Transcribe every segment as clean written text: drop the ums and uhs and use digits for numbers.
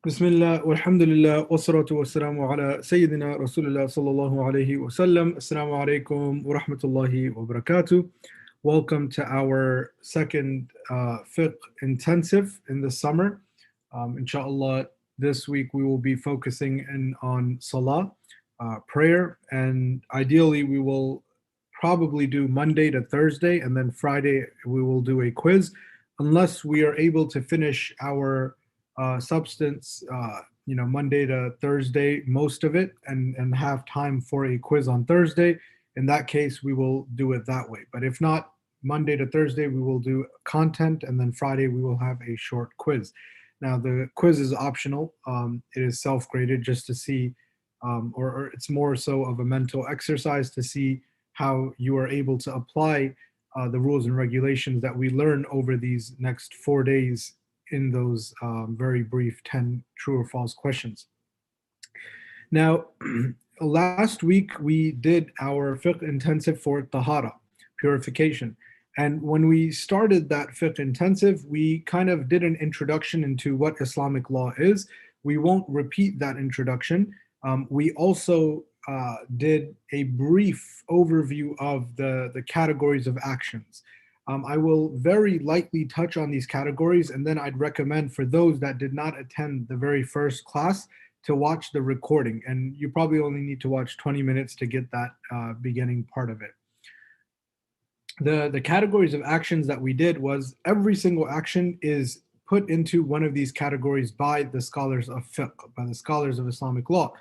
Bismillah, walhamdulillah, wassalatu wassalamu ala Sayyidina Rasulullah sallallahu alayhi wa sallam. Assalamu alaikum wa rahmatullahi wa barakatuh. Welcome to our second fiqh intensive in the summer. Inshallah, this week we will be focusing in on Salah, prayer, and ideally we will probably do Monday to Thursday, and then Friday we will do a quiz, unless we are able to finish our substance, Monday to Thursday, most of it, and have time for a quiz on Thursday. In that case, we will do it that way. But if not, Monday to Thursday, we will do content, and then Friday, we will have a short quiz. Now, the quiz is optional. It is self-graded just to see, or it's more so of a mental exercise to see how you are able to apply the rules and regulations that we learn over these next 4 days in those very brief 10 true or false questions. Now, last week we did our fiqh intensive for tahara, purification. And when we started that fiqh intensive, we kind of did an introduction into what Islamic law is. We won't repeat that introduction. We also did a brief overview of the categories of actions. I will very lightly touch on these categories, and then I'd recommend for those that did not attend the very first class to watch the recording. And you probably only need to watch 20 minutes to get that beginning part of it. The categories of actions that we did was every single action is put into one of these categories by the scholars of fiqh, by the scholars of Islamic law.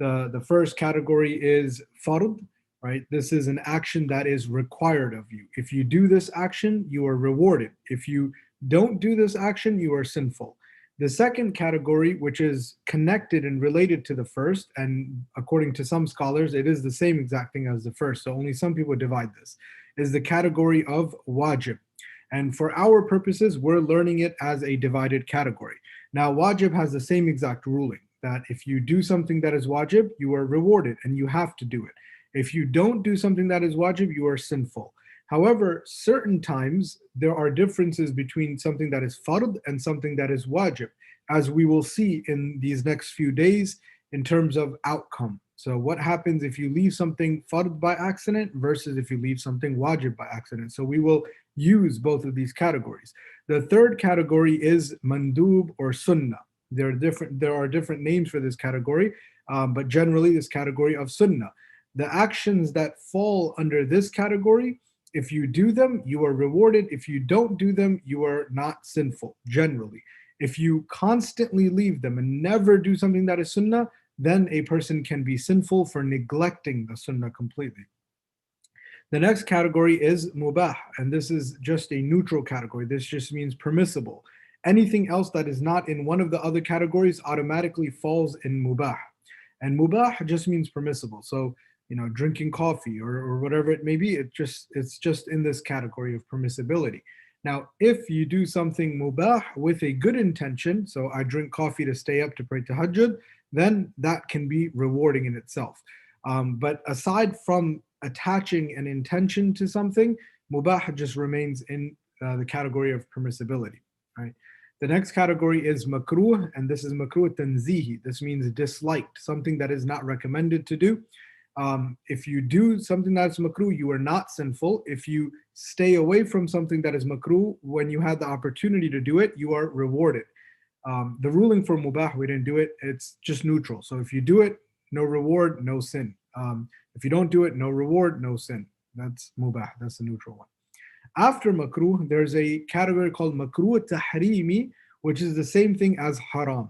The first category is fard, right? This is an action that is required of you. If you do this action, you are rewarded. If you don't do this action, you are sinful. The second category, which is connected and related to the first, and according to some scholars, it is the same exact thing as the first, so only some people divide this, is the category of wajib. And for our purposes, we're learning it as a divided category. Now, wajib has the same exact ruling, that if you do something that is wajib, you are rewarded and you have to do it. If you don't do something that is wajib, you are sinful. However, certain times there are differences between something that is fard and something that is wajib, as we will see in these next few days in terms of outcome. So what happens if you leave something fard by accident versus if you leave something wajib by accident? So we will use both of these categories. The third category is mandub or sunnah. There are different names for this category, but generally this category of sunnah. The actions that fall under this category, if you do them, you are rewarded. If you don't do them, you are not sinful, generally. If you constantly leave them and never do something that is sunnah, then a person can be sinful for neglecting the sunnah completely. The next category is mubah, and this is just a neutral category. This just means permissible. Anything else that is not in one of the other categories automatically falls in mubah. And mubah just means permissible. So, drinking coffee or whatever it may be, it's just in this category of permissibility. Now, if you do something mubah with a good intention, so I drink coffee to stay up to pray tahajjud, then that can be rewarding in itself. But aside from attaching an intention to something, mubah just remains in the category of permissibility, right? The next category is makruh, and this is makruh tanzihi. This means disliked, something that is not recommended to do. If you do something that's makruh, you are not sinful. If you stay away from something that is makruh when you had the opportunity to do it, you are rewarded. The ruling for mubah, we didn't do it, it's just neutral. So if you do it, no reward, no sin. If you don't do it, no reward, no sin. That's mubah, that's the neutral one. After makruh, there's a category called makruh tahrimi, which is the same thing as haram.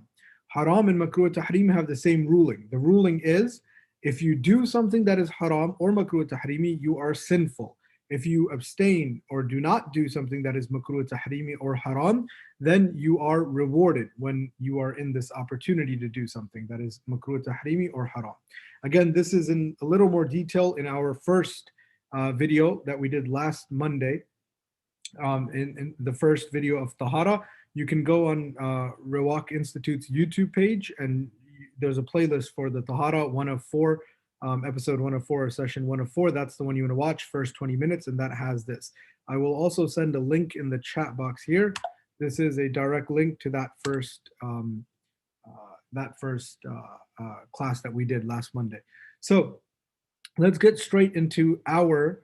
Haram and makruh tahrim have the same ruling. The ruling is, if you do something that is haram or makruh tahrimi, you are sinful. If you abstain or do not do something that is makruh tahrimi or haram, then you are rewarded when you are in this opportunity to do something that is makruh tahrimi or haram. Again, this is in a little more detail in our first video that we did last Monday. In the first video of Tahara, you can go on Rawak Institute's YouTube page, and there's a playlist for the Tahara 104, episode 104 or session 104. That's the one you want to watch, first 20 minutes, and that has this. I will also send a link in the chat box here. This is a direct link to that first class that we did last Monday. So let's get straight into our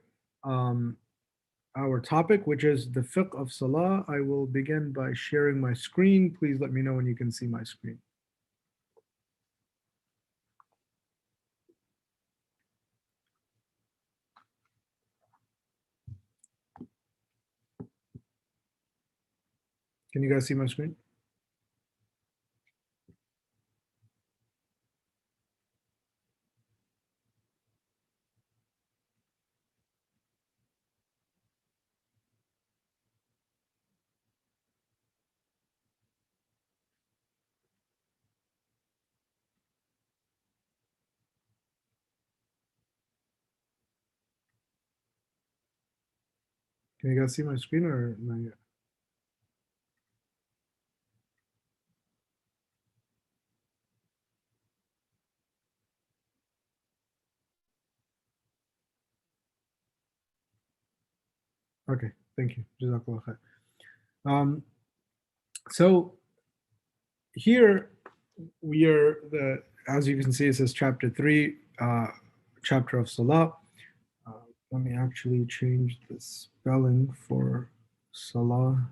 topic, which is the fiqh of Salah. I will begin by sharing my screen. Please let me know when you can see my screen. Can you guys see my screen? Can you guys see my screen or not yet? Okay, thank you. Jazakallah khair. So here we are, as you can see, it says chapter 3, chapter of Salah. Let me actually change the spelling for Salah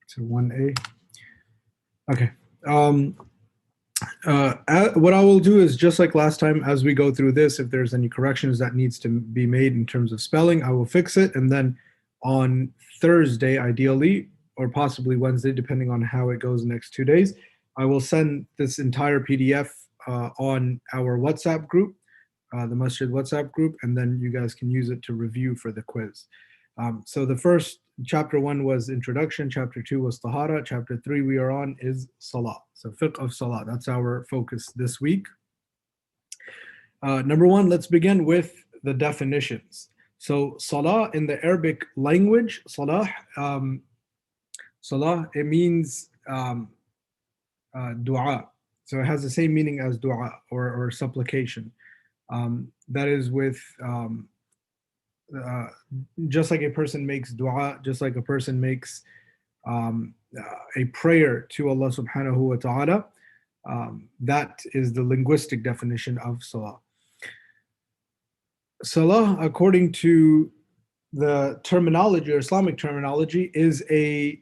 to 1A. Okay. What I will do is, just like last time, as we go through this, if there's any corrections that needs to be made in terms of spelling, I will fix it. And then on Thursday, ideally, or possibly Wednesday, depending on how it goes the next 2 days, I will send this entire PDF on our WhatsApp group, the Masjid WhatsApp group, and then you guys can use it to review for the quiz. So the first, chapter 1 was introduction, chapter 2 was tahara, chapter 3 we are on is salah. So fiqh of salah, that's our focus this week. Number 1, let's begin with the definitions. So salah in the Arabic language, salah, it means dua. So it has the same meaning as dua or supplication. That is with just like a person makes dua, just like a person makes a prayer to Allah subhanahu wa ta'ala, that is the linguistic definition of salah. Salah, according to the terminology or Islamic terminology, it's a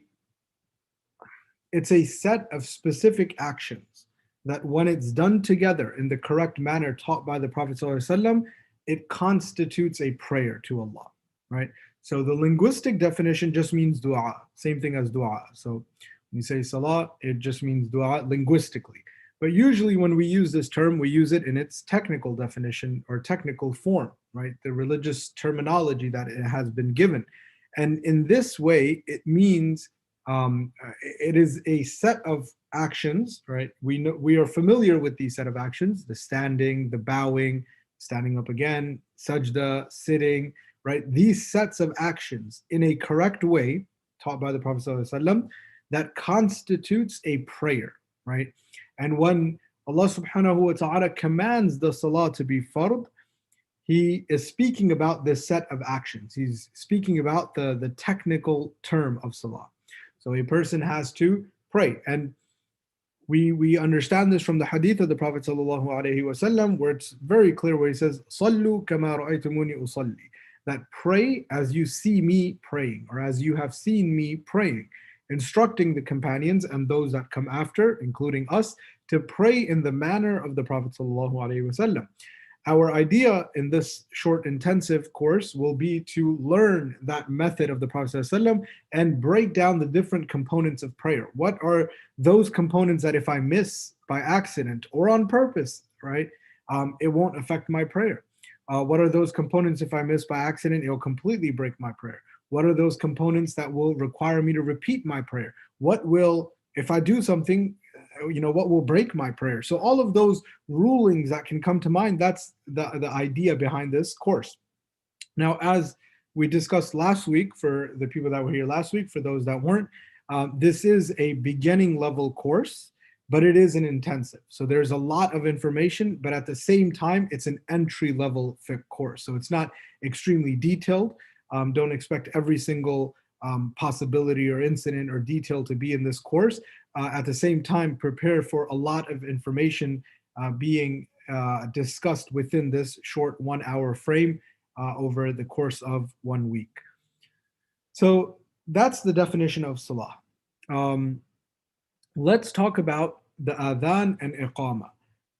set of specific actions that when it's done together in the correct manner taught by the Prophet ﷺ, it constitutes a prayer to Allah, right? So the linguistic definition just means dua, same thing as dua. So when you say salah, it just means dua linguistically. But usually when we use this term, we use it in its technical definition or technical form, right? The religious terminology that it has been given. And in this way, it means it is a set of actions, right? We are familiar with these set of actions: the standing, the bowing, standing up again, sajda, sitting, right? These sets of actions in a correct way taught by the Prophet ﷺ, that constitutes a prayer, right? And when Allah subhanahu wa ta'ala commands the salah to be fard, he is speaking about this set of actions. He's speaking about the technical term of salah. So a person has to pray. And we understand this from the hadith of the Prophet sallallahu alaihi wasallam, where it's very clear, where he says, "Sallu kama ra'aytumuni usalli," that pray as you see me praying, or as you have seen me praying, instructing the companions and those that come after, including us, to pray in the manner of the Prophet sallallahu alaihi wasallam. Our idea in this short intensive course will be to learn that method of the Prophet ﷺ and break down the different components of prayer. What are those components that if I miss by accident or on purpose, right, it won't affect my prayer? What are those components if I miss by accident, it'll completely break my prayer? What are those components that will require me to repeat my prayer? What will, if I do something, what will break my prayer? So all of those rulings that can come to mind, that's the idea behind this course. Now, as we discussed last week, for the people that were here last week, for those that weren't, this is a beginning level course, but it is an intensive. So there's a lot of information, but at the same time, it's an entry level fiqh course. So it's not extremely detailed. Don't expect every single possibility or incident or detail to be in this course, at the same time prepare for a lot of information being discussed within this short 1 hour frame over the course of 1 week. So that's the definition of salah. Um, let's talk about the adhan and iqama.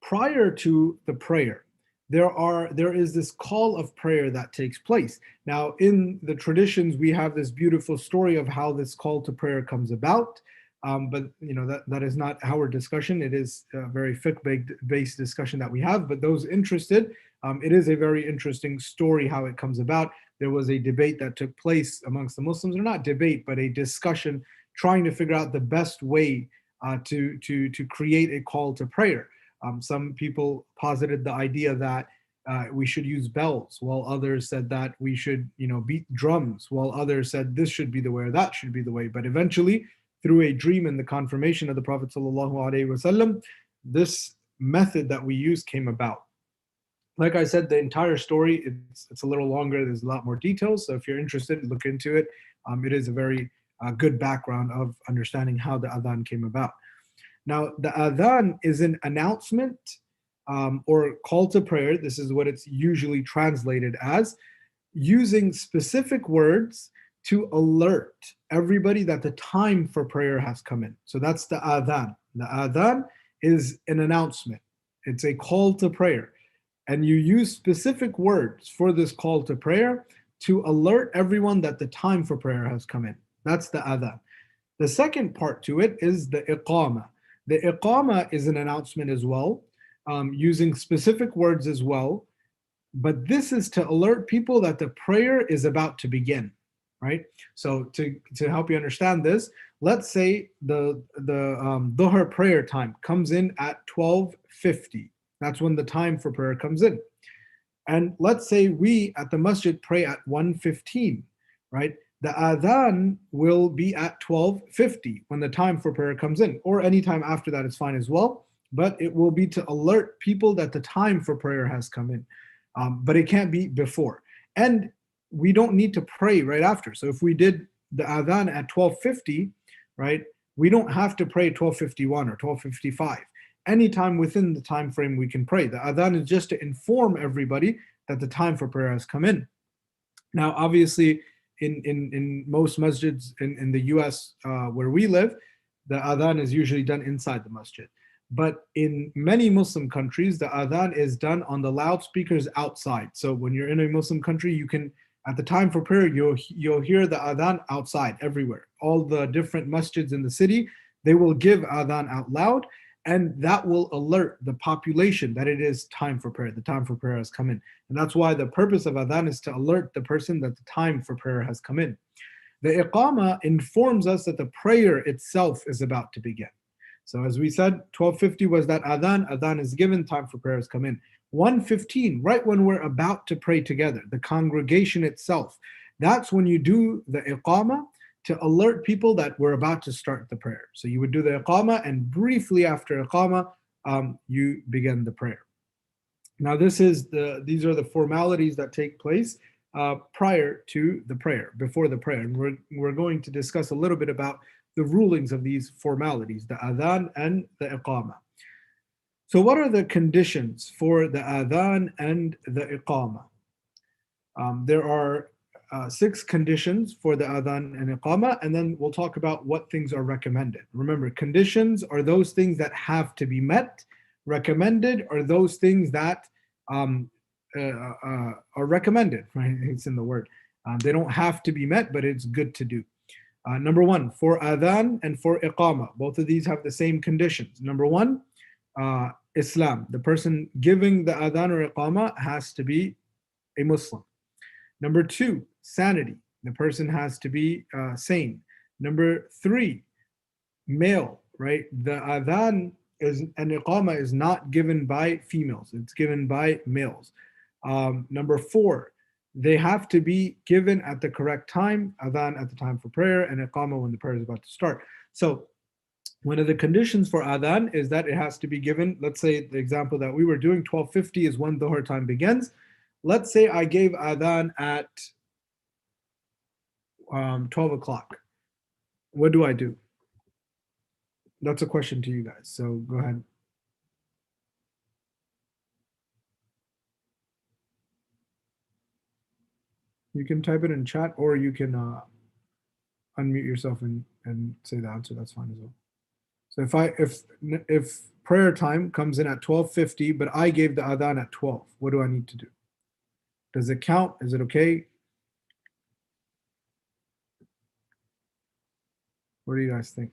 Prior to the prayer, there is this call of prayer that takes place. Now, in the traditions, we have this beautiful story of how this call to prayer comes about. But that is not our discussion. It is a very fiqh-based discussion that we have. But those interested, it is a very interesting story how it comes about. There was a debate that took place amongst the Muslims, or not debate, but a discussion trying to figure out the best way to create a call to prayer. Some people posited the idea that we should use bells, while others said that we should, beat drums, while others said this should be the way or that should be the way. But eventually, through a dream and the confirmation of the Prophet ﷺ, this method that we use came about. Like I said, the entire story, it's a little longer. There's a lot more details. So if you're interested, look into it. It is a very good background of understanding how the adhan came about. Now, the adhan is an announcement or call to prayer. This is what it's usually translated as, using specific words to alert everybody that the time for prayer has come in. So that's the adhan. The adhan is an announcement. It's a call to prayer. And you use specific words for this call to prayer to alert everyone that the time for prayer has come in. That's the adhan. The second part to it is the iqama. The iqama is an announcement as well, using specific words as well. But this is to alert people that the prayer is about to begin, right? So to help you understand this, let's say the dhuhr prayer time comes in at 12:50. That's when the time for prayer comes in. And let's say we at the masjid pray at 1:15, right? The adhan will be at 12:50 when the time for prayer comes in, or any time after that is fine as well. But it will be to alert people that the time for prayer has come in. But it can't be before. And we don't need to pray right after. So if we did the adhan at 12:50, right, we don't have to pray 12:51 or 12:55. Anytime within the time frame we can pray. The adhan is just to inform everybody that the time for prayer has come in. Now, obviously, in most masjids in the US where we live, the adhan is usually done inside the masjid. But in many Muslim countries, the adhan is done on the loudspeakers outside. So when you're in a Muslim country, you can, at the time for prayer, you'll hear the adhan outside everywhere. All the different masjids in the city, they will give adhan out loud, and that will alert the population that it is time for prayer. The time for prayer has come in. And that's why the purpose of adhan is to alert the person that the time for prayer has come in. The iqama informs us that the prayer itself is about to begin. So as we said, 12:50 was that adhan. Adhan is given, time for prayer has come in. 1:15, right when we're about to pray together, the congregation itself, that's when you do the iqama to alert people that we're about to start the prayer. So you would do the iqama, and briefly after iqama, you begin the prayer. Now these are the formalities that take place prior to the prayer, before the prayer. And we're going to discuss a little bit about the rulings of these formalities, the adhan and the iqama. So what are the conditions for the adhan and the iqama? There are 6 conditions for the adhan and iqama, and then we'll talk about what things are recommended. Remember, conditions are those things that have to be met. Recommended are those things that are recommended, right? It's in the word. They don't have to be met, but it's good to do. Number 1, for adhan and for iqama, both of these have the same conditions. Number 1, Islam. The person giving the adhan or iqama has to be a Muslim. Number 2, sanity. The person has to be sane. Number 3, male, right? The adhan and iqama is not given by females. It's given by males. Number 4, they have to be given at the correct time, adhan at the time for prayer, and iqama when the prayer is about to start. So one of the conditions for adhan is that it has to be given. Let's say the example that we were doing, 12:50 is when dhuhr time begins. Let's say I gave adhan at 12 o'clock. What do? That's a question to you guys. So go ahead. You can type it in chat, or you can unmute yourself and say the answer. That's fine as well. So if prayer time comes in at 12:50, but I gave the adhan at 12, what do I need to do? Does it count? Is it okay? What do you guys think?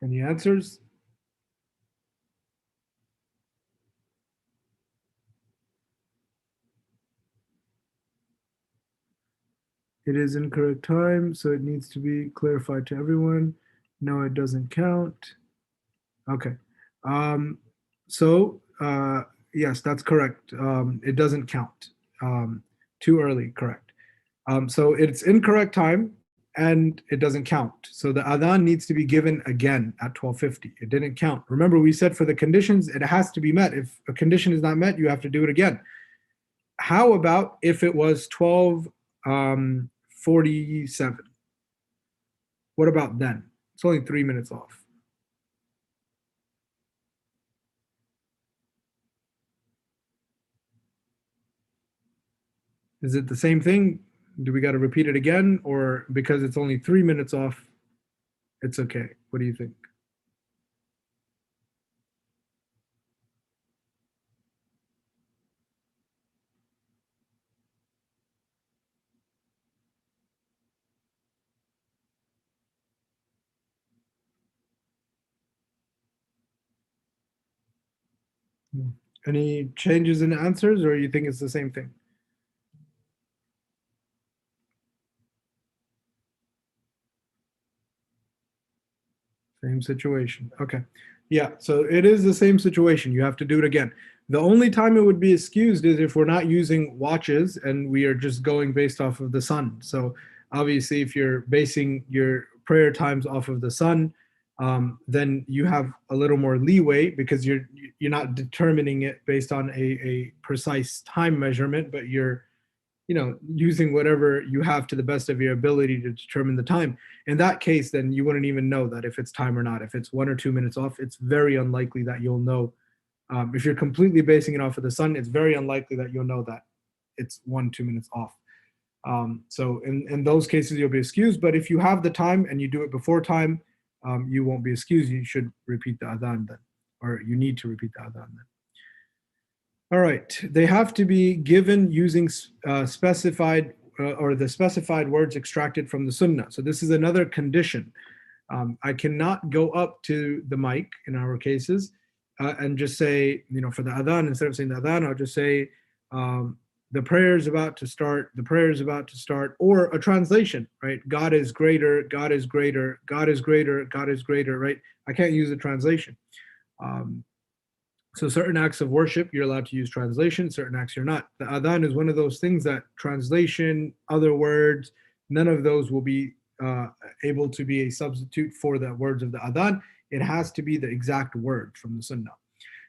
Any answers? It is incorrect time, so it needs to be clarified to everyone. No, it doesn't count. Okay. So, yes, that's correct. It doesn't count. Too early, correct. So it's incorrect time and it doesn't count. So the adhan needs to be given again at 12:50. It didn't count. Remember, we said for the conditions, it has to be met. If a condition is not met, you have to do it again. How about if it was 12:47? What about then? It's only 3 minutes off. Is it the same thing? Do we got to repeat it again? Or because it's only 3 minutes off, it's okay? What do you think? Any changes in answers, or you think it's the same thing? Same situation. Okay. Yeah, so it is the same situation. You have to do it again. The only time it would be excused is if we're not using watches and we are just going based off of the sun. So obviously, if you're basing your prayer times off of the sun, then you have a little more leeway because you're not determining it based on a precise time measurement, but you're using whatever you have to the best of your ability to determine the time. In that case, then you wouldn't even know that if it's time or not. If it's 1 or 2 minutes off, it's very unlikely that you'll know. If you're completely basing it off of the sun, it's very unlikely that you'll know that it's 1, 2 minutes off. So in those cases, you'll be excused. But if you have the time and you do it before time, you won't be excused. You should repeat the adhan then, or you need to repeat the adhan then. All right, they have to be given using specified or the specified words extracted from the sunnah. So this is another condition. I cannot go up to the mic in our cases and just say, for the adhan, instead of saying the adhan, I'll just say, the prayer is about to start, the prayer is about to start, or a translation, right? God is greater, God is greater, God is greater, God is greater, right? I can't use a translation. So certain acts of worship, you're allowed to use translation, certain acts you're not. The adhan is one of those things that translation, other words, none of those will be able to be a substitute for the words of the adhan. It has to be the exact word from the sunnah.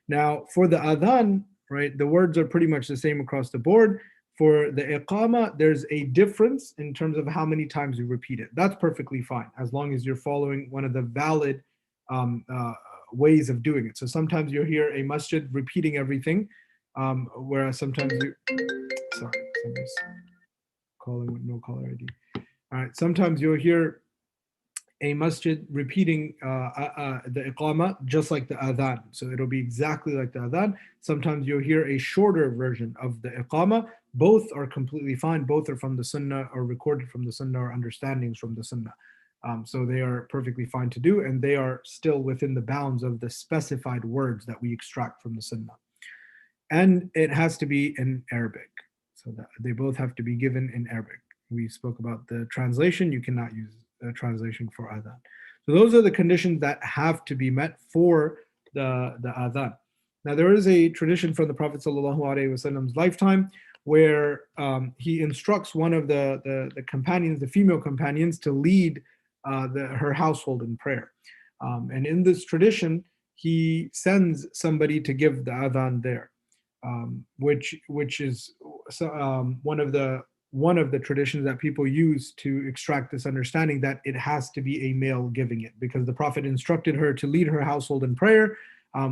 Now, for the adhan, right, the words are pretty much the same across the board. For the iqama, there's a difference in terms of how many times you repeat it. That's perfectly fine, as long as you're following one of the valid ways of doing it. So sometimes you'll hear a masjid repeating everything, whereas sometimes sorry, somebody's calling with no caller ID. All right, sometimes you'll hear a masjid repeating the iqama just like the adhan. So it'll be exactly like the adhan. Sometimes you'll hear a shorter version of the iqama. Both are completely fine. Both are from the sunnah or recorded from the sunnah or understandings from the sunnah. So they are perfectly fine to do, and they are still within the bounds of the specified words that we extract from the sunnah. And it has to be in Arabic. So that they both have to be given in Arabic. We spoke about the translation. You cannot use a translation for adhan. So those are the conditions that have to be met for the adhan. Now there is a tradition from the Prophet ﷺ's lifetime where he instructs one of the companions, the female companions, to lead her household in prayer. And in this tradition, he sends somebody to give the adhan there, which is one of the traditions that people use to extract this understanding that it has to be a male giving it, because the Prophet instructed her to lead her household in prayer,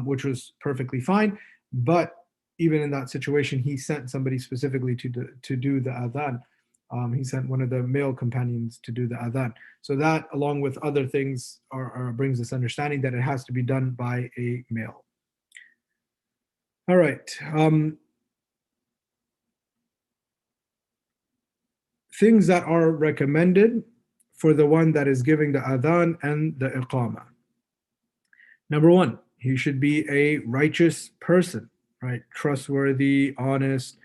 which was perfectly fine. But even in that situation, he sent somebody specifically to do the adhan. He sent one of the male companions to do the adhan. So that, along with other things, brings this understanding that it has to be done by a male. All right. Things that are recommended for the one that is giving the adhan and the iqamah. Number one, he should be a righteous person, right? Trustworthy, honest.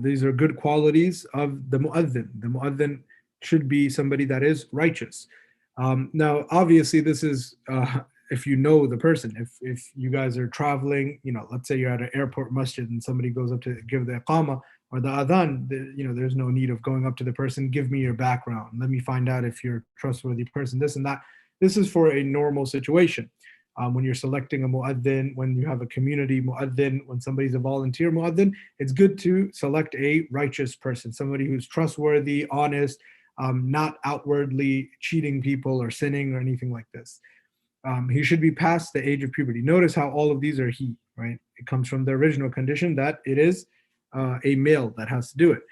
These are good qualities of the mu'adhin. The mu'adhin should be somebody that is righteous. Now, obviously, this is if you know the person. If you guys are traveling, let's say you're at an airport masjid and somebody goes up to give the iqamah or the adhan, there's no need of going up to the person, give me your background, let me find out if you're a trustworthy person, this and that. This is for a normal situation. When you're selecting a mu'adhin, when you have a community mu'adhin, when somebody's a volunteer mu'adhin, it's good to select a righteous person, somebody who's trustworthy, honest, not outwardly cheating people or sinning or anything like this. He should be past the age of puberty. Notice how all of these are he, right? It comes from the original condition that it is a male that has to do it.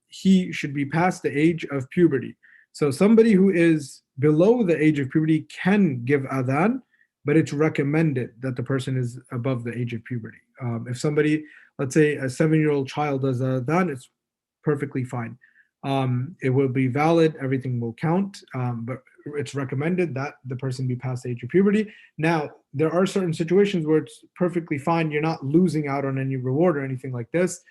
He should be past the age of puberty. So somebody who is below the age of puberty can give adhan, but it's recommended that the person is above the age of puberty. If somebody, let's say a 7-year-old child does adhan, it's perfectly fine. It will be valid, everything will count, but it's recommended that the person be past the age of puberty. Now, there are certain situations where it's perfectly fine. You're not losing out on any reward or anything like this.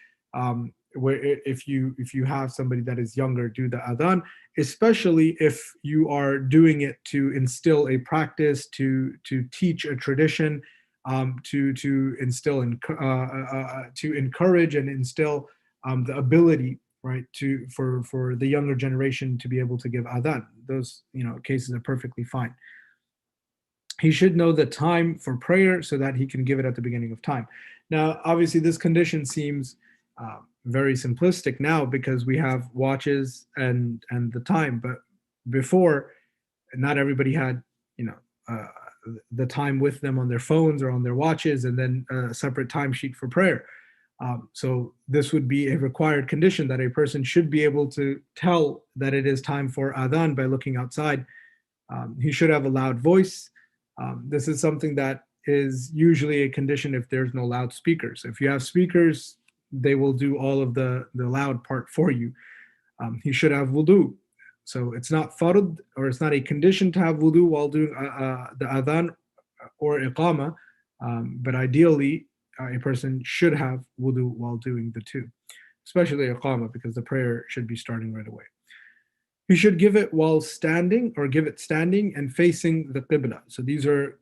Where if you have somebody that is younger do the adhan, especially if you are doing it to instill a practice, to teach a tradition, to instill to encourage and instill the ability, right, for the younger generation to be able to give adhan. Those cases are perfectly fine. He should know the time for prayer so that he can give it at the beginning of time. Now, obviously, this condition seems very simplistic now because we have watches and the time, but before, not everybody had the time with them on their phones or on their watches, and then a separate timesheet for prayer. So this would be a required condition that a person should be able to tell that it is time for adhan by looking outside. He should have a loud voice. This is something that is usually a condition if there's no loudspeakers. If you have speakers, they will do all of the loud part for you. He should have wudu. So it's not fard, or it's not a condition to have wudu while doing the adhan or iqama, but ideally a person should have wudu while doing the two, especially iqama, because the prayer should be starting right away. He should give it while standing, or give it standing and facing the qibla. So these are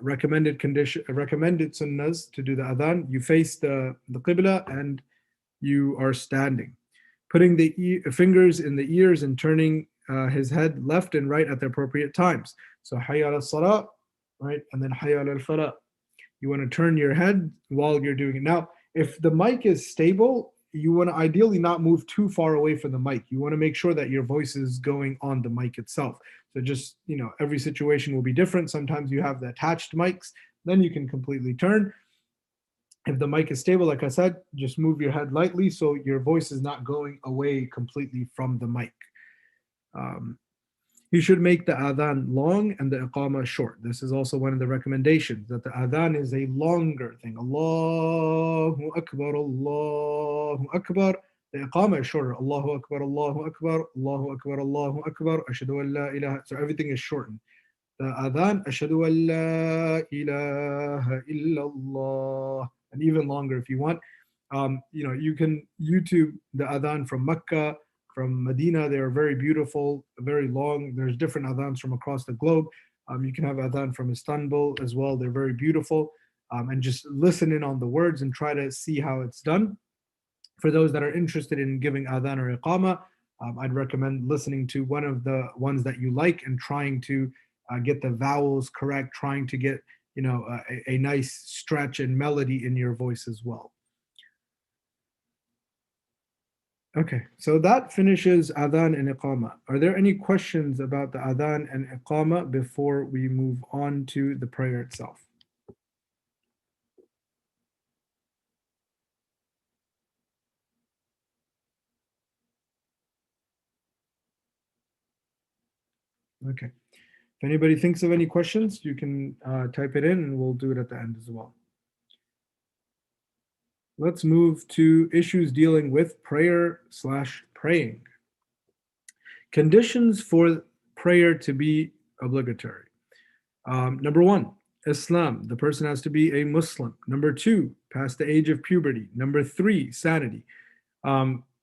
recommended sunnahs to do the adhan. You face the qibla and you are standing. Putting the fingers in the ears and turning his head left and right at the appropriate times. So hayya ala salah, right? And then hayya ala al-falah. You want to turn your head while you're doing it. Now, if the mic is stable, you want to ideally not move too far away from the mic. You want to make sure that your voice is going on the mic itself. So just, every situation will be different. Sometimes you have the attached mics, then you can completely turn. If the mic is stable, like I said, just move your head lightly so your voice is not going away completely from the mic. You should make the adhan long and the iqamah short. This is also one of the recommendations, that the adhan is a longer thing. Allahu Akbar, Allahu Akbar. The iqamah is shorter. Allahu Akbar, Allahu Akbar, Allahu Akbar, Allahu Akbar, Ashhadu an la ilaha. So everything is shortened. The adhan, Ashhadu an la ilaha illallah, and even longer if you want. You can YouTube the adhan from Mecca, from Medina. They are very beautiful, very long. There's different adhans from across the globe. You can have adhan from Istanbul as well. They're very beautiful. And just listen in on the words and try to see how it's done. For those that are interested in giving adhan or iqamah, I'd recommend listening to one of the ones that you like and trying to get the vowels correct, trying to get a nice stretch and melody in your voice as well. Okay, so that finishes adhan and iqama. Are there any questions about the adhan and iqama before we move on to the prayer itself? Okay. If anybody thinks of any questions, you can type it in and we'll do it at the end as well. Let's move to issues dealing with prayer/praying. Conditions for prayer to be obligatory. Number one, Islam. The person has to be a Muslim. Number two, past the age of puberty. Number three, sanity.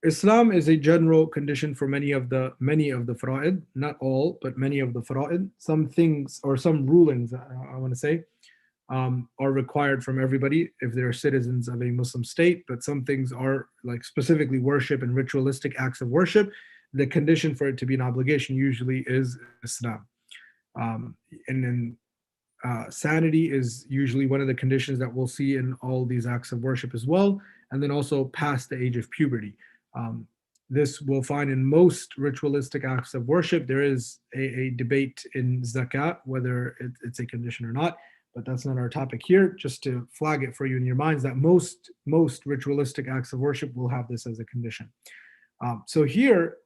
Islam is a general condition for many of the fara'id, not all, but many of the fara'id. Some things or some rulings, I want to say, are required from everybody if they're citizens of a Muslim state, but some things are like specifically worship and ritualistic acts of worship. The condition for it to be an obligation usually is Islam. And then sanity is usually one of the conditions that we'll see in all these acts of worship as well. And then also past the age of puberty. This we'll find in most ritualistic acts of worship. There is a debate in zakat, whether it's a condition or not, but that's not our topic here. Just to flag it for you in your minds that most ritualistic acts of worship will have this as a condition. So here,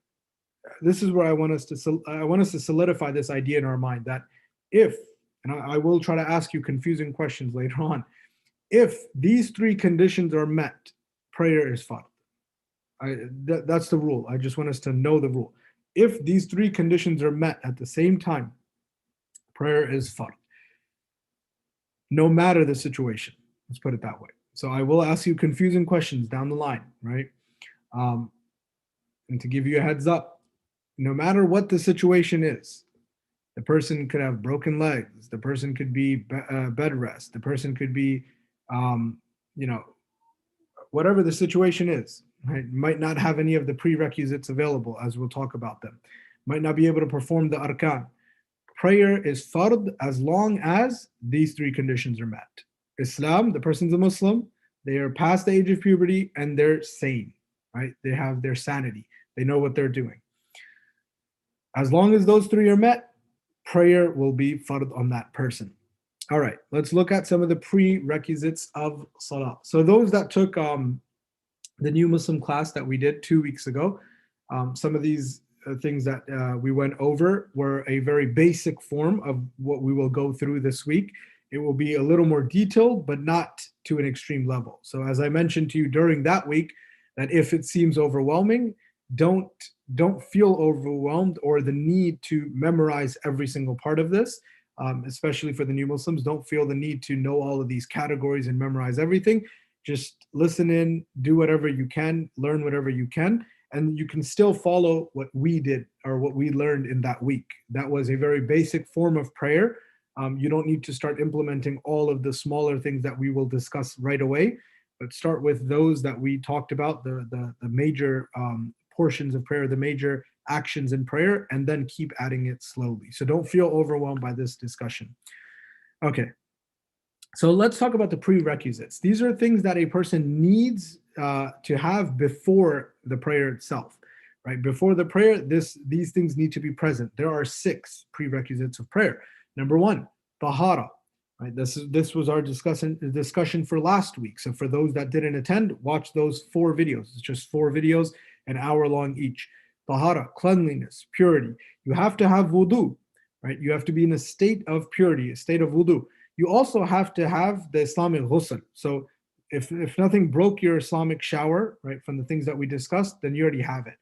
this is where I want us to solidify this idea in our mind that if, and I will try to ask you confusing questions later on, if these three conditions are met, prayer is fard. That's the rule. I just want us to know the rule. If these three conditions are met at the same time, prayer is fard. No matter the situation. Let's put it that way. So I will ask you confusing questions down the line, right? And to give you a heads up, no matter what the situation is, the person could have broken legs, the person could be bed rest, the person could be, whatever the situation is, right? Might not have any of the prerequisites available, as we'll talk about them. Might not be able to perform the arkan. Prayer is fard as long as these three conditions are met. Islam, the person's a Muslim, they are past the age of puberty, and they're sane, right? They have their sanity. They know what they're doing. As long as those three are met, prayer will be fard on that person. All right, let's look at some of the prerequisites of Salah. So those that took the new Muslim class that we did 2 weeks ago, some of these things that we went over were a very basic form of what we will go through this week. It will be a little more detailed, but not to an extreme level. So as I mentioned to you during that week, that if it seems overwhelming, don't feel overwhelmed or the need to memorize every single part of this, especially for the new Muslims. Don't feel the need to know all of these categories and memorize everything. Just listen in, do whatever you can, learn whatever you can, and you can still follow what we did or what we learned in that week. That was a very basic form of prayer. You don't need to start implementing all of the smaller things that we will discuss right away, but start with those that we talked about, the major portions of prayer, the major actions in prayer, and then keep adding it slowly. So don't feel overwhelmed by this discussion. Okay. So let's talk about the prerequisites. These are things that a person needs to have before the prayer itself, right? Before the prayer, these things need to be present. There are 6 prerequisites of prayer. Number 1, tahara, right? This was our discussion for last week. So for those that didn't attend, watch those 4 videos. It's just 4 videos, an hour long each. Tahara, cleanliness, purity. You have to have wudu, right? You have to be in a state of purity, a state of wudu. You also have to have the Islamic ghusl. So if nothing broke your Islamic shower, right, from the things that we discussed, then you already have it.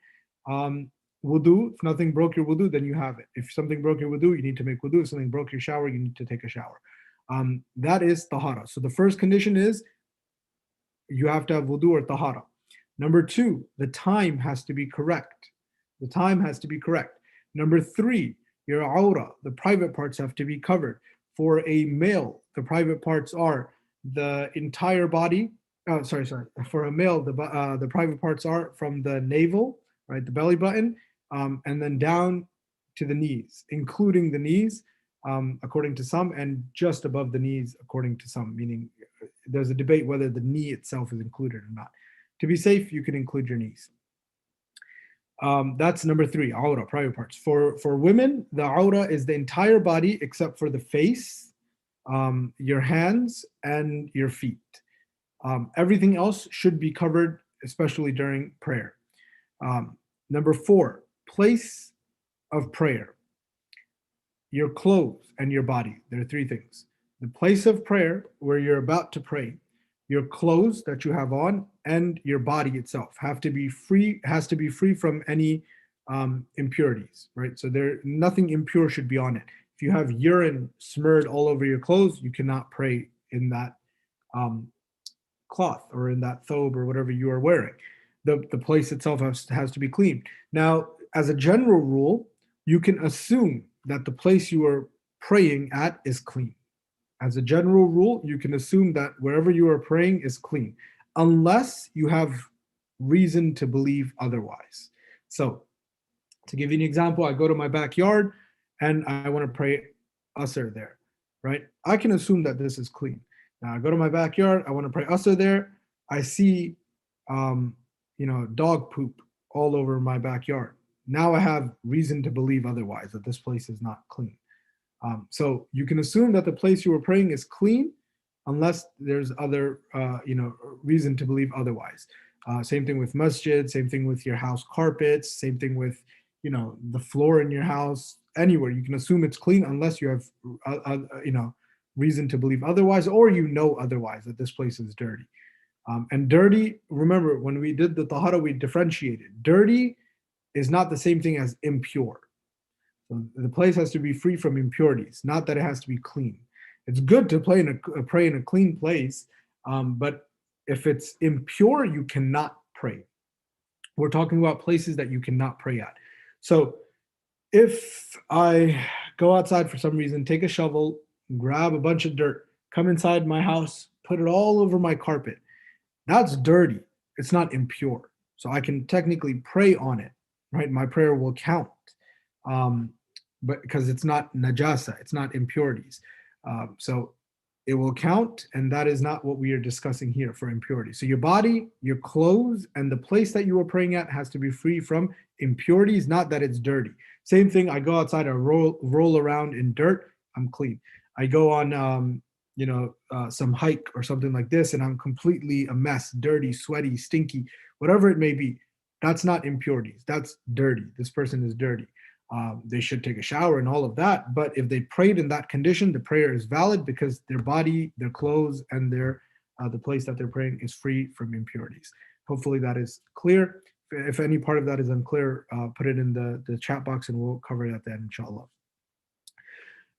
Wudu, if nothing broke your wudu, then you have it. If something broke your wudu, you need to make wudu. If something broke your shower, you need to take a shower. That is tahara. So the first condition is you have to have wudu or tahara. Number 2, the time has to be correct. The time has to be correct. Number 3, your awra, the private parts have to be covered. For a male, the private parts are the entire body. Sorry. For a male, the private parts are from the navel, right, the belly button, and then down to the knees, including the knees. according to some, and just above the knees, according to some, meaning there's a debate whether the knee itself is included or not. To be safe, you can include your knees. That's number 3, awra, private parts. For women, the awra is the entire body except for the face, your hands, and your feet. Everything else should be covered, especially during prayer. Number 4, place of prayer. Your clothes and your body. There are 3 things. The place of prayer, where you're about to pray, your clothes that you have on, and your body itself has to be free from any impurities, right? So nothing impure should be on it. If you have urine smeared all over your clothes, you cannot pray in that cloth or in that thobe or whatever you are wearing. The place itself has to be clean. Now, as a general rule, you can assume that the place you are praying at is clean. As a general rule, you can assume that wherever you are praying is clean, unless you have reason to believe otherwise. So, to give you an example, I go to my backyard and I want to pray Asr there, right? I can assume that this is clean. Now, I go to my backyard, I want to pray Asr there. I see, dog poop all over my backyard. Now I have reason to believe otherwise, that this place is not clean. So you can assume that the place you were praying is clean, unless there's other, reason to believe otherwise. Same thing with masjid, same thing with your house carpets, same thing with, the floor in your house, anywhere. You can assume it's clean unless you have, reason to believe otherwise, or otherwise, that this place is dirty. And dirty, remember, when we did the tahara, we differentiated. Dirty is not the same thing as impure. So the place has to be free from impurities, not that it has to be clean. It's good to pray in a clean place, but if it's impure, you cannot pray. We're talking about places that you cannot pray at. So if I go outside for some reason, take a shovel, grab a bunch of dirt, come inside my house, put it all over my carpet, that's dirty. It's not impure. So I can technically pray on it, right? My prayer will count. But because it's not najasa, it's not impurities. So it will count, and that is not what we are discussing here for impurity. So your body, your clothes, and the place that you are praying at has to be free from impurities, not that it's dirty. Same thing, I go outside, I roll around in dirt, I'm clean. I go on some hike or something like this, and I'm completely a mess, dirty, sweaty, stinky, whatever it may be. That's not impurities, that's dirty. This person is dirty. They should take a shower and all of that. But if they prayed in that condition, the prayer is valid because their body, their clothes, and the place that they're praying is free from impurities. Hopefully that is clear. If any part of that is unclear, put it in the chat box and we'll cover it at the end, inshallah.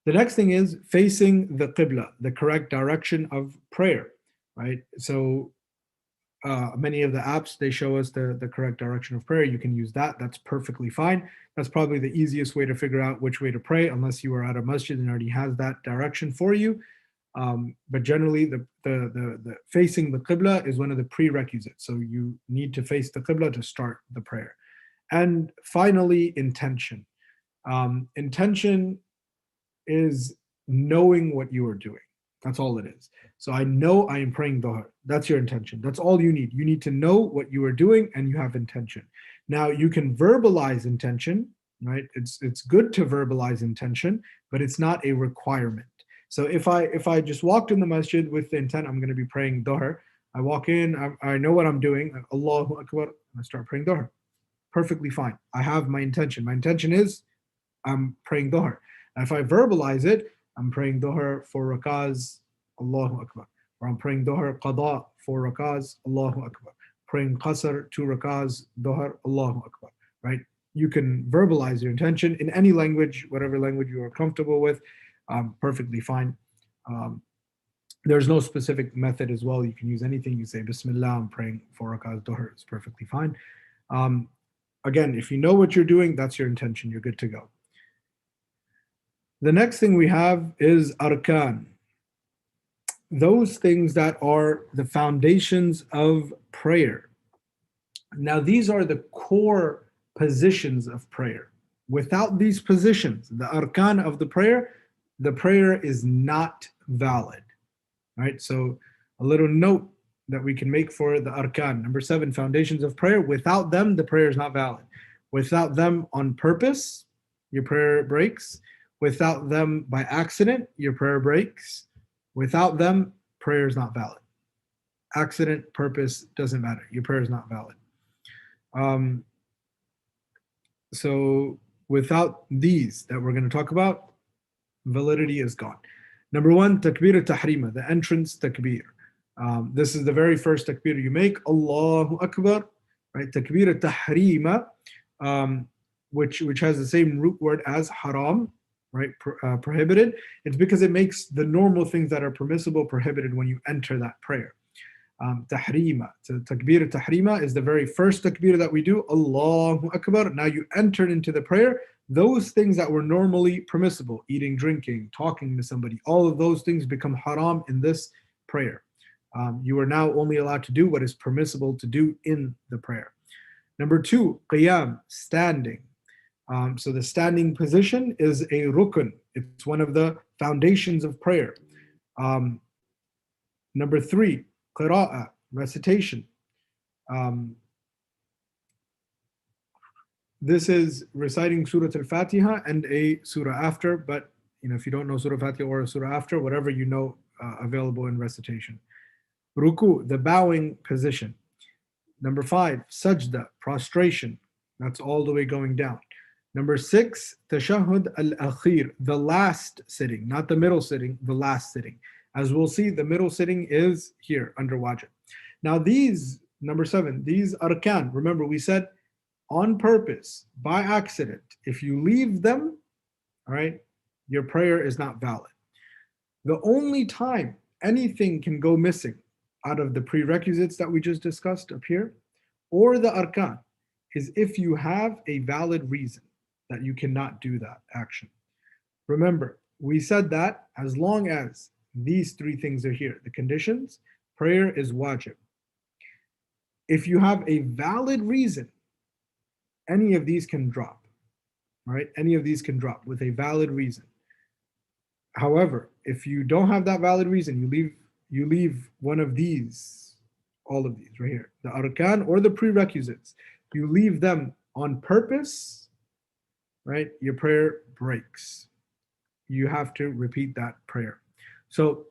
The next thing is facing the qibla, the correct direction of prayer, right? So many of the apps, they show us the correct direction of prayer. You can use that. That's perfectly fine. That's probably the easiest way to figure out which way to pray, unless you are at a masjid and already has that direction for you. But generally, the facing the qibla is one of the prerequisites. So you need to face the qibla to start the prayer. And finally, intention. Intention is knowing what you are doing. That's all it is. So I know I am praying dhuhr. That's your intention. That's all you need. You need to know what you are doing and you have intention. Now you can verbalize intention, right? It's good to verbalize intention, but it's not a requirement. So if I just walked in the masjid with the intent I'm going to be praying dhuhr, I walk in, I know what I'm doing, Allahu Akbar, and I start praying dhuhr. Perfectly fine. I have my intention. My intention is I'm praying dhuhr. If I verbalize it, I'm praying dhuhr 4 rakahs, Allahu Akbar. Or I'm praying dhuhr qada 4 rakahs, Allahu Akbar. Praying qasr 2 rakahs, dhuhr, Allahu Akbar. Right? You can verbalize your intention in any language, whatever language you are comfortable with, perfectly fine. There's no specific method as well. You can use anything. You say Bismillah, I'm praying 4 rakahs dhuhr, it's perfectly fine. Again, if you know what you're doing, that's your intention. You're good to go. The next thing we have is arkan. Those things that are the foundations of prayer. Now, these are the core positions of prayer. Without these positions, the arkan of the prayer, the prayer is not valid. Right? So a little note that we can make for the arkan. Number 7, foundations of prayer. Without them, the prayer is not valid. Without them on purpose, your prayer breaks. Without them by accident, your prayer breaks. Without them, prayer is not valid. Accident, purpose, doesn't matter. Your prayer is not valid. So without these that we're going to talk about, validity is gone. Number 1, takbir al-tahrima, the entrance takbir. This is the very first takbir you make, Allahu Akbar, right? Takbir al-tahrima, which has the same root word as haram, right? Prohibited. It's because it makes the normal things that are permissible prohibited when you enter that prayer. Tahrima. So takbir tahrima is the very first takbir that we do, Allahu Akbar. Now you entered into the prayer. Those things that were normally permissible, eating, drinking, talking to somebody, all of those things become haram in this prayer. You are now only allowed to do what is permissible to do in the prayer. Number 2, qiyam, standing. So the standing position is a rukun. It's one of the foundations of prayer. Number 3, qira'ah, recitation. This is reciting Surah Al-Fatiha and a surah after, but if you don't know Surah Al-Fatiha or a surah after, whatever you know available in recitation. Ruku, the bowing position. Number 5, sajda, prostration. That's all the way going down. Number 6, tashahhud al-akhir, the last sitting, not the middle sitting, the last sitting. As we'll see, the middle sitting is here under wajib. Now these, number 7, these arkan, remember we said on purpose, by accident, if you leave them, all right, your prayer is not valid. The only time anything can go missing out of the prerequisites that we just discussed up here, or the arkan, is if you have a valid reason that you cannot do that action. Remember, we said that as long as these 3 things are here, the conditions, prayer is wajib. If you have a valid reason, any of these can drop, right? Any of these can drop with a valid reason. However, if you don't have that valid reason, you leave one of these, all of these right here, the arkan or the prerequisites, you leave them on purpose, right? Your prayer breaks. You have to repeat that prayer. So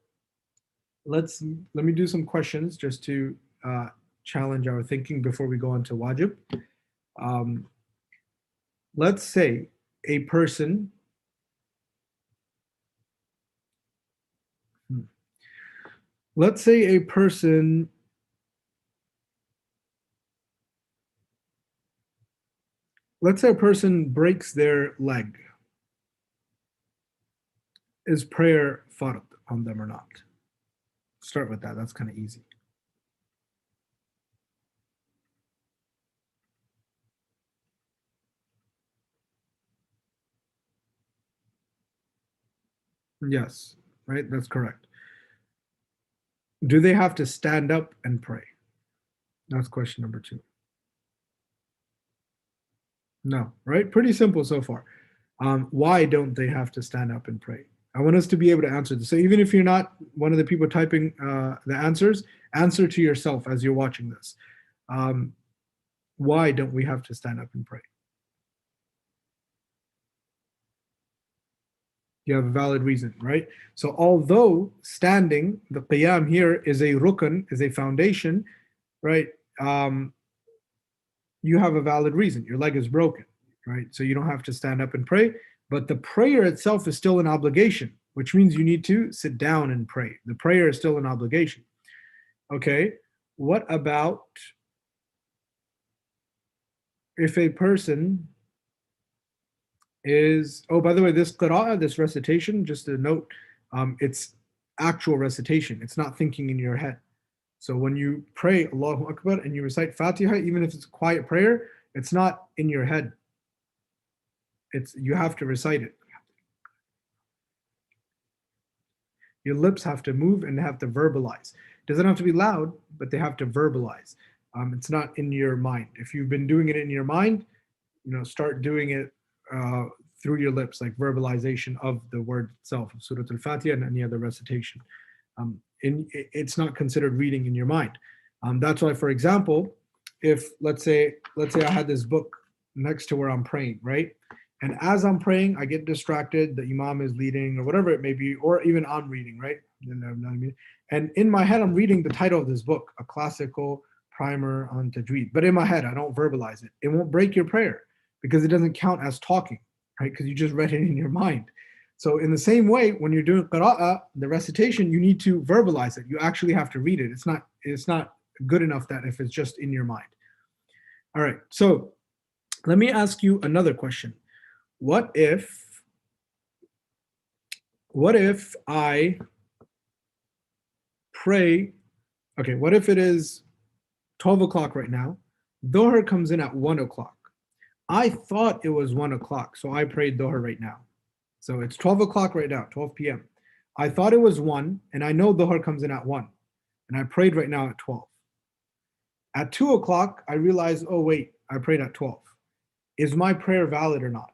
let me do some questions just to challenge our thinking before we go on to wajib. Let's say a person breaks their leg. Is prayer fard on them or not? Start with that. That's kind of easy. Yes, right? That's correct. Do they have to stand up and pray? That's question number 2. No, right? Pretty simple so far. Why don't they have to stand up and pray? I want us to be able to answer this. So even if you're not one of the people typing the answers, answer to yourself as you're watching this. Why don't we have to stand up and pray? You have a valid reason, right? So although standing, the qiyam here is a rukun, is a foundation, right? You have a valid reason. Your leg is broken, right? So you don't have to stand up and pray, but the prayer itself is still an obligation, which means you need to sit down and pray. The prayer is still an obligation. Okay, what about if a person is, oh, by the way, this qira'ah, this recitation, just a note, it's actual recitation. It's not thinking in your head. So when you pray Allahu Akbar and you recite Fatiha, even if it's a quiet prayer, it's not in your head. You have to recite it. Your lips have to move and have to verbalize. It doesn't have to be loud, but they have to verbalize. It's not in your mind. If you've been doing it in your mind, start doing it through your lips, like verbalization of the word itself, of Surah Al-Fatiha and any other recitation. It's not considered reading in your mind. That's why, for example, if let's say I had this book next to where I'm praying, right? And as I'm praying, I get distracted. The imam is leading, or whatever it may be, or even I'm reading, right? You know what I mean? And in my head, I'm reading the title of this book, A Classical Primer on Tajweed. But in my head, I don't verbalize it. It won't break your prayer because it doesn't count as talking, right? Because you just read it in your mind. So in the same way, when you're doing qira'ah, the recitation, you need to verbalize it. You actually have to read it. It's not good enough that if it's just in your mind. All right, so let me ask you another question. What if I pray, okay, what if it is 12 o'clock right now? Dhuhr comes in at 1 o'clock. I thought it was 1 o'clock, so I prayed Dhuhr right now. So it's 12 o'clock right now, 12 p.m. I thought it was 1, and I know Dhuhr comes in at 1, and I prayed right now at 12. At 2 o'clock, I realized, oh wait, I prayed at 12. Is my prayer valid or not?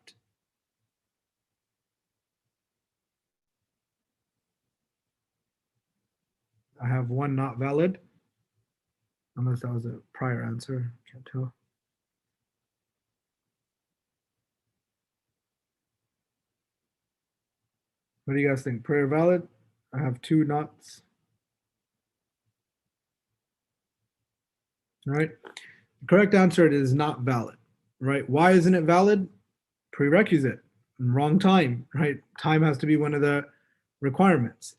I have one not valid, unless that was a prior answer, can't tell. What do you guys think? Prayer valid? I have two nots. All right. The correct answer is not valid, right? Why isn't it valid? Prerequisite, wrong time, right? Time has to be one of the requirements.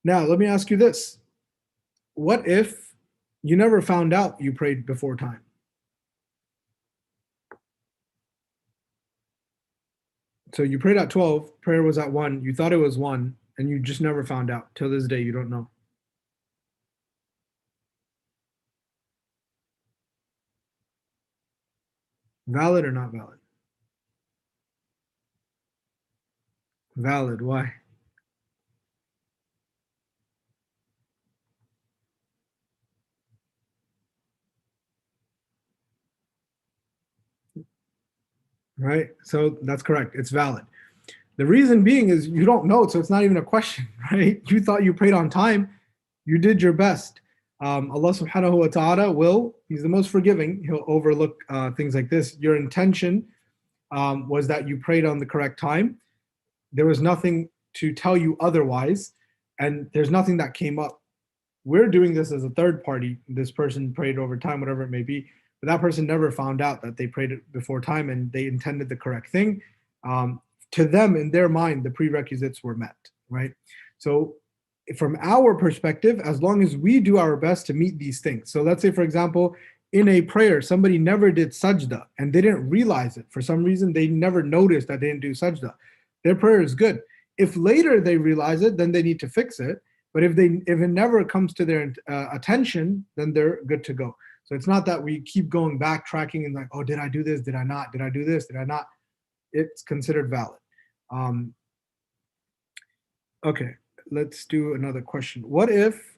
Now, let me ask you this. What if you never found out you prayed before time? So you prayed at 12, prayer was at 1, you thought it was 1, and you just never found out. Till this day, you don't know. Valid or not valid? Valid, why? Right? So that's correct. It's valid. The reason being is you don't know, so it's not even a question, right? You thought you prayed on time, you did your best. Allah subhanahu wa ta'ala He's the most forgiving. He'll overlook things like this. Your intention was that you prayed on the correct time. There was nothing to tell you otherwise, and there's nothing that came up. We're doing this as a third party. This person prayed over time, whatever it may be, but that person never found out that they prayed it before time and they intended the correct thing. To them, in their mind, the prerequisites were met, right? So from our perspective, as long as we do our best to meet these things. So let's say, for example, in a prayer, somebody never did sajda and they didn't realize it. For some reason, they never noticed that they didn't do sajda. Their prayer is good. If later they realize it, then they need to fix it. But if it never comes to their attention, then they're good to go. So it's not that we keep going backtracking and like, oh, did I do this? Did I not? Did I do this? Did I not? It's considered valid. Okay, let's do another question. What if,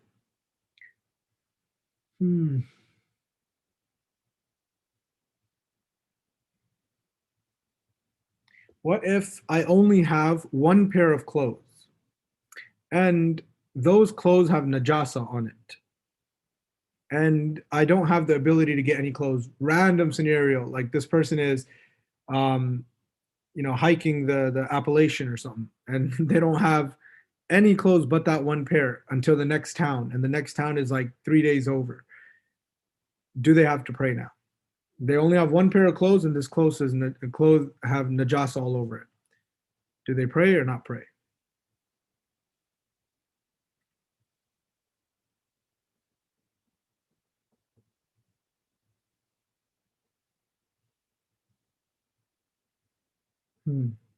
what if I only have one pair of clothes and those clothes have najasa on it? And I don't have the ability to get any clothes. Random scenario, like this person is, hiking the Appalachian or something, and they don't have any clothes but that one pair until the next town, and the next town is like 3 days over. Do they have to pray now? They only have one pair of clothes, and this clothes have najasa all over it. Do they pray or not pray?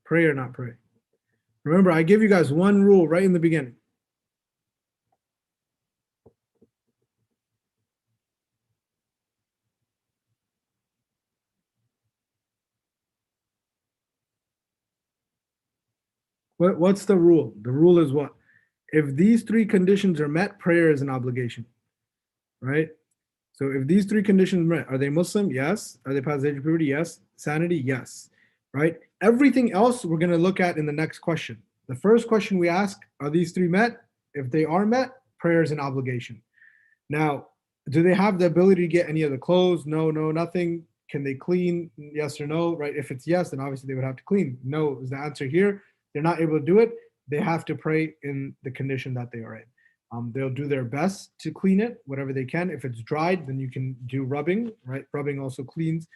Pray or not pray? Remember, I give you guys one rule right in the beginning. What's the rule? The rule is what? If these three conditions are met, prayer is an obligation, right? So if these three conditions are met, are they Muslim? Yes. Are they past age of puberty? Yes. Sanity? Yes. Right? Everything else we're going to look at in the next question. The first question we ask, are these three met? If they are met, prayer is an obligation. Now, do they have the ability to get any other clothes? No, no, nothing. Can they clean? Yes or no, right? If it's yes, then obviously they would have to clean. No is the answer here. They're not able to do it. They have to pray in the condition that they are in. They'll do their best to clean it, whatever they can. If it's dried, then you can do rubbing, right? Rubbing also cleans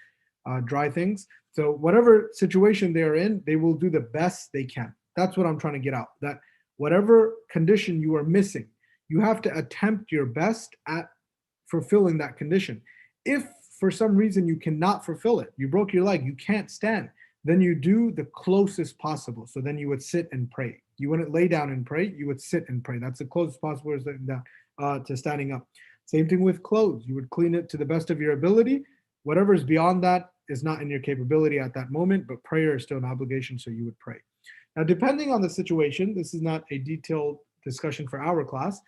dry things. So whatever situation they are in, they will do the best they can. That's what I'm trying to get out. That whatever condition you are missing, you have to attempt your best at fulfilling that condition. If for some reason you cannot fulfill it, you broke your leg, you can't stand, then you do the closest possible. So then you would sit and pray. You wouldn't lay down and pray, you would sit and pray. That's the closest possible to standing up. Same thing with clothes. You would clean it to the best of your ability. Whatever's beyond that is not in your capability at that moment, but prayer is still an obligation, so you would pray. Now, depending on the situation, this is not a detailed discussion for our class,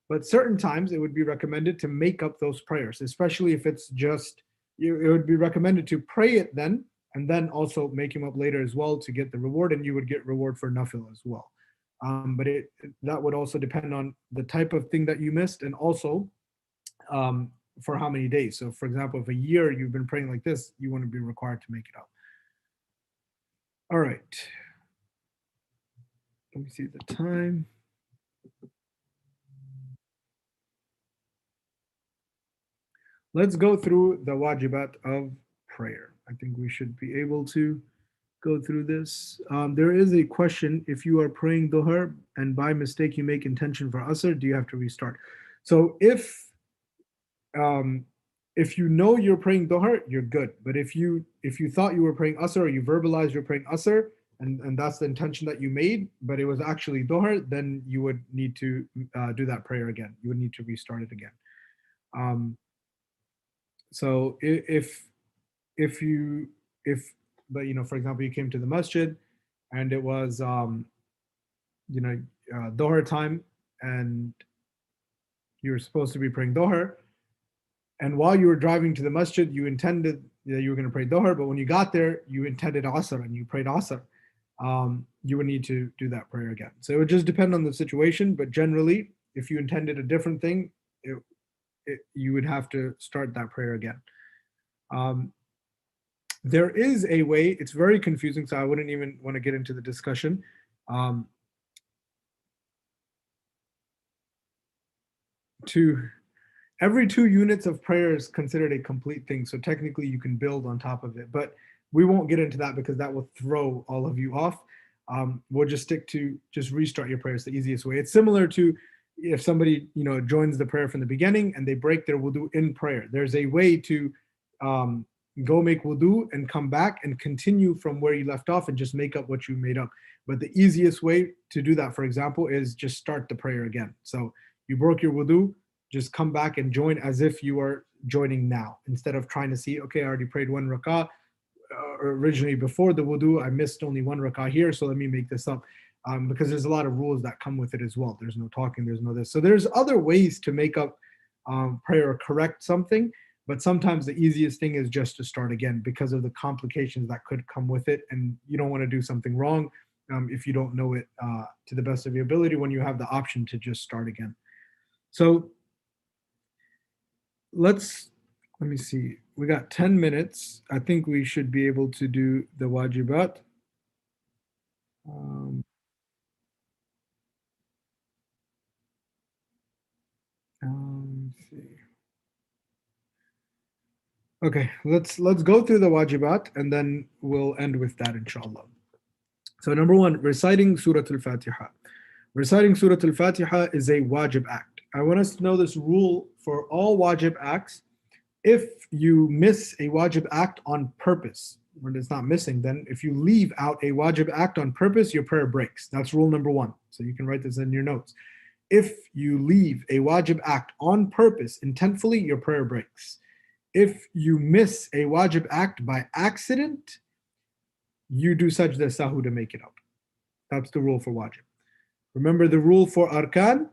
but certain times it would be recommended to make up those prayers, especially if it's just, it would be recommended to pray it then, and then also make him up later as well to get the reward, and you would get reward for nafil as well. But that would also depend on the type of thing that you missed, and also for how many days. So for example, if a year you've been praying like this, you wouldn't be required to make it up. All right. Let me see the time. Let's go through the wajibat of prayer. I think we should be able to go through this. There is a question: if you are praying dhuhr and by mistake you make intention for asr, do you have to restart? So if you know you're praying dhuhr, you're good. But if you thought you were praying asr, or you verbalized you're praying asr, and that's the intention that you made, but it was actually dhuhr, then you would need to do that prayer again. You would need to restart it again. So but for example, you came to the masjid and it was dhuhr time, and you were supposed to be praying dhuhr, and while you were driving to the masjid, you intended that you were going to pray dhuhr, but when you got there, you intended asr and you prayed asr. You would need to do that prayer again. So it would just depend on the situation, but generally, if you intended a different thing, you would have to start that prayer again. There is a way, it's very confusing, so I wouldn't even want to get into the discussion. Every 2 units of prayer is considered a complete thing, so technically you can build on top of it, but we won't get into that because that will throw all of you off. We'll just stick to just restart your prayers, the easiest way. It's similar to if somebody joins the prayer from the beginning and they break their wudu in prayer. There's a way to go make wudu and come back and continue from where you left off and just make up what you made up. But the easiest way to do that, for example, is just start the prayer again. So you broke your wudu, just come back and join as if you are joining now, instead of trying to see, okay, I already prayed 1 rak'ah originally before the wudu, I missed only 1 rak'ah here, so let me make this up. Because there's a lot of rules that come with it as well. There's no talking, there's no this. So there's other ways to make up prayer or correct something, but sometimes the easiest thing is just to start again because of the complications that could come with it, and you don't want to do something wrong if you don't know it to the best of your ability when you have the option to just start again. So let me see. We got 10 minutes. I think we should be able to do the wajibat. Let's see. Okay, let's go through the wajibat and then we'll end with that, inshallah. So number 1, reciting Surah Al-Fatiha. Reciting Surah Al-Fatiha is a wajib act. I want us to know this rule for all wajib acts. If you miss a wajib act on purpose, when it's not missing, then if you leave out a wajib act on purpose, your prayer breaks. That's rule number 1. So you can write this in your notes. If you leave a wajib act on purpose, intentfully, your prayer breaks. If you miss a wajib act by accident, you do sajda sahu to make it up. That's the rule for wajib. Remember the rule for arkan: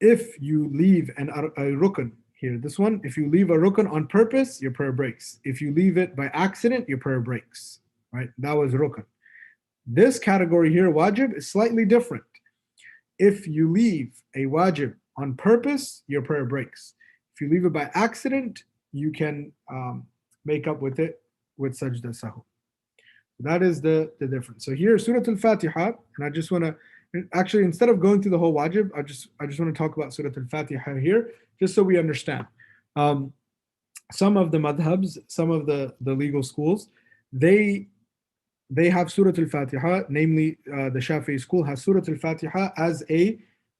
if you leave a rukn, here, this one, if you leave a rukn on purpose, your prayer breaks. If you leave it by accident, your prayer breaks. Right? That was rukn. This category here, wajib, is slightly different. If you leave a wajib on purpose, your prayer breaks. If you leave it by accident, you can make up with it with sajda sahu. That is the difference. So here, Surah Al-Fatiha, and I just want to actually, instead of going through the whole wajib, I just want to talk about Surah Al-Fatiha here, just so we understand. Some of the madhabs, some of the legal schools, they have Surah Al-Fatiha, namely the Shafi'i school has Surah Al-Fatiha as a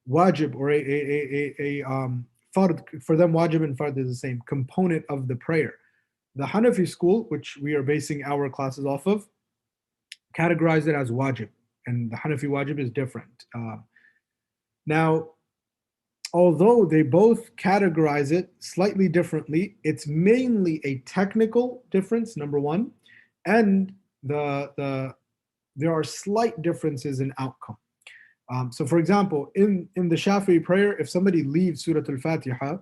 wajib or a fard. For them, wajib and fard is the same component of the prayer. The Hanafi school, which we are basing our classes off of, categorize it as wajib, and the Hanafi wajib is different. Now, although they both categorize it slightly differently, it's mainly a technical difference, number one, and there are slight differences in outcome. So, for example, in the Shafi'i prayer, if somebody leaves Surah Al-Fatiha,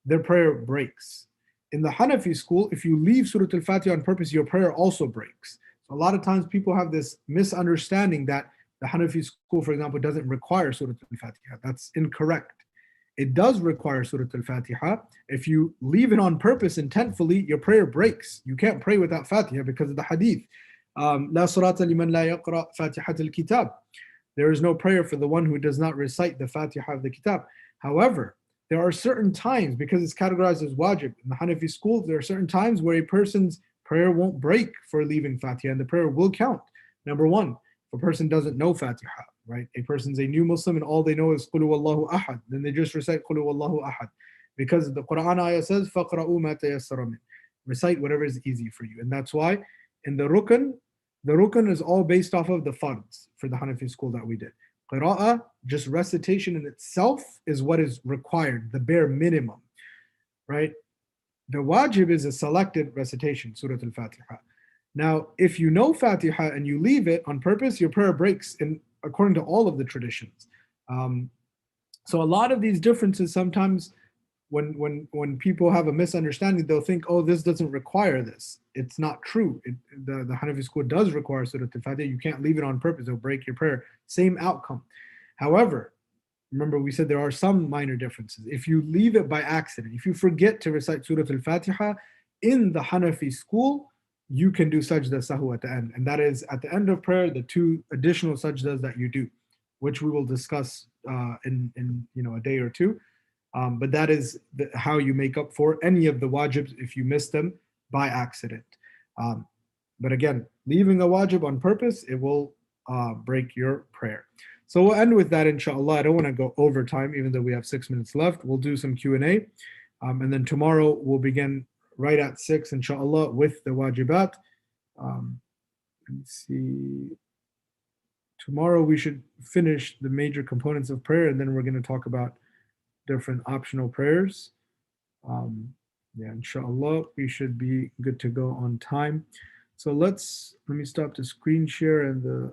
their prayer breaks. In the Hanafi school, if you leave Surah Al-Fatiha on purpose, your prayer also breaks. So a lot of times people have this misunderstanding that the Hanafi school, for example, doesn't require Surah Al-Fatiha. That's incorrect. It does require Surah Al-Fatiha. If you leave it on purpose intentfully, your prayer breaks. You can't pray without Fatiha because of the hadith. لا صلاة لمن لا يقرأ فاتحة الكتاب. There is no prayer for the one who does not recite the Fatiha of the Kitab. However, there are certain times, because it's categorized as wajib, in the Hanafi school, there are certain times where a person's prayer won't break for leaving Fatiha, and the prayer will count. Number one, if a person doesn't know Fatiha, right? A person's a new Muslim and all they know is Qul huwallahu ahad, then they just recite Qul huwallahu ahad. Because the Quran ayah says, فَقْرَؤُوا مَا تَيَسَّرَ مِنْ. Recite whatever is easy for you. And that's why in the rukn is all based off of the fards for the Hanafi school that we did. Qira'ah, just recitation in itself, is what is required, the bare minimum, right? The wajib is a selected recitation, Surah Al-Fatiha. Now, if you know Fatiha and you leave it on purpose, your prayer breaks according to all of the traditions. So a lot of these differences, sometimes when people have a misunderstanding, they'll think, oh, this doesn't require this. It's not true. The Hanafi school does require Surah Al-Fatiha. You can't leave it on purpose. It'll break your prayer. Same outcome. However, remember we said there are some minor differences. If you leave it by accident, if you forget to recite Surah Al-Fatiha, in the Hanafi school, you can do sajda sahu at the end. And that is at the end of prayer, the two additional sajdas that you do, which we will discuss in a day or two. But that is how you make up for any of the wajibs if you miss them by accident. But again, leaving a wajib on purpose, it will break your prayer. So we'll end with that, inshallah. I don't want to go over time, even though we have 6 minutes left. We'll do some Q&A. And then tomorrow we'll begin right at 6, inshallah, with the wajibat. Let me see. Tomorrow we should finish the major components of prayer, and then we're going to talk about different optional prayers. Inshallah, we should be good to go on time. So let me stop the screen share and the